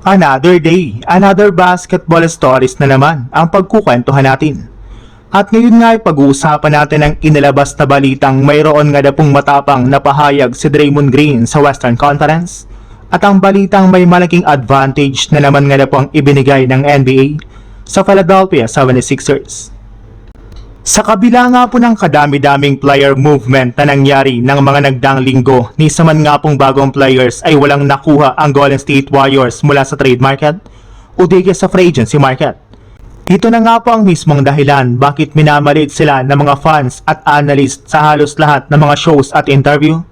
Another day, another basketball stories na naman ang pagkukwentuhan natin. At ngayon nga ay pag-uusapan natin ang inilabas na balitang mayroon nga na pong matapang na pahayag si Draymond Green sa Western Conference at ang balitang may malaking advantage na naman nga na pong ibinigay ng NBA sa Philadelphia 76ers. Sa kabila nga po ng kadami-daming player movement na nangyari ng mga nagdaang linggo, ni sa man nga pong bagong players ay walang nakuha ang Golden State Warriors mula sa trade market o di sa free agency market. Ito na nga po ang mismong dahilan bakit minamalit sila ng mga fans at analyst sa halos lahat ng mga shows at interview.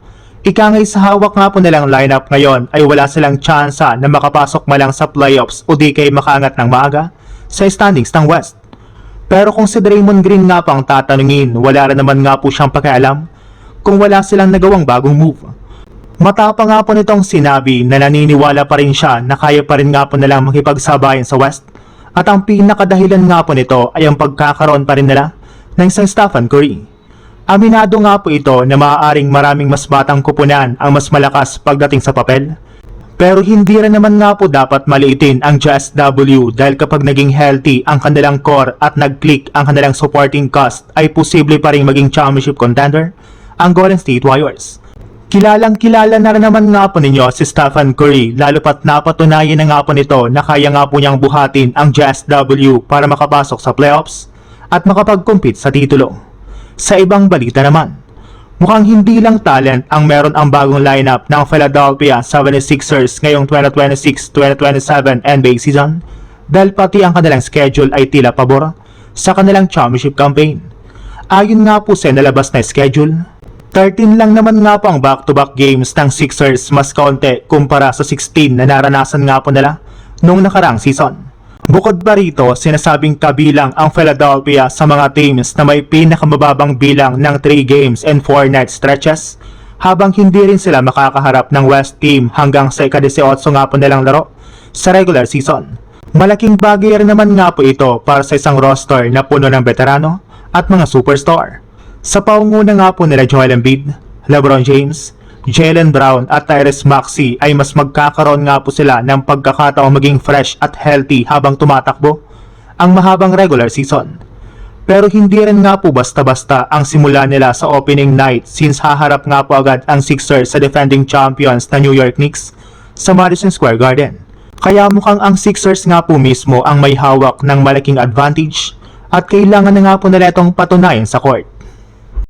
Ika ngay sa hawak nga po nilang lineup ngayon ay wala silang tsansa na makapasok malang sa playoffs o di kay makaangat ng maaga sa standings ng West. Pero kung si Draymond Green nga pa ang tatanungin, wala rin naman nga po siyang pakialam kung wala silang nagawang bagong move. Matapang nga po nitong sinabi na naniniwala pa rin siya na kaya pa rin nga po nilang makipagsabayan sa West at ang pinakadahilan nga po nito ay ang pagkakaroon pa rin nila ng isang Stephen Curry. Aminado nga po ito na maaaring maraming mas batang kupunan ang mas malakas pagdating sa papel. Pero hindi rin naman nga po dapat maliitin ang JSW dahil kapag naging healthy ang kanilang core at nag-click ang kanilang supporting cast ay posible pa rin maging championship contender ang Golden State Warriors. Kilalang kilala na rin naman nga po ninyo si Stephen Curry lalo pat napatunayan na nga po nito na kaya nga po niyang buhatin ang JSW para makapasok sa playoffs at makapag-compete sa titulo. Sa ibang balita naman, mukhang hindi lang talent ang meron ang bagong lineup ng Philadelphia 76ers ngayong 2026-2027 NBA season dahil pati ang kanilang schedule ay tila pabor sa kanilang championship campaign. Ayon nga po sa nalabas na schedule, 13 lang naman nga po ang back-to-back games ng Sixers mas kaunti kumpara sa 16 na naranasan nga po nila noong nakaraang season. Bukod pa rito, sinasabing kabilang ang Philadelphia sa mga teams na may pinakamababang bilang ng 3 games and 4 night stretches habang hindi rin sila makakaharap ng West team hanggang sa ika-18 nga po nilang laro sa regular season. Malaking bagay rin naman nga po ito para sa isang roster na puno ng veterano at mga superstar. Sa paunguna nga po nila Joel Embiid, LeBron James, Jaylen Brown at Tyrese Maxey ay mas magkakaroon nga po sila ng pagkakataong maging fresh at healthy habang tumatakbo ang mahabang regular season. Pero hindi rin nga po basta-basta ang simula nila sa opening night since haharap nga po agad ang Sixers sa defending champions na New York Knicks sa Madison Square Garden. Kaya mukhang ang Sixers nga po mismo ang may hawak ng malaking advantage at kailangan na nga po nila itong patunayan sa court.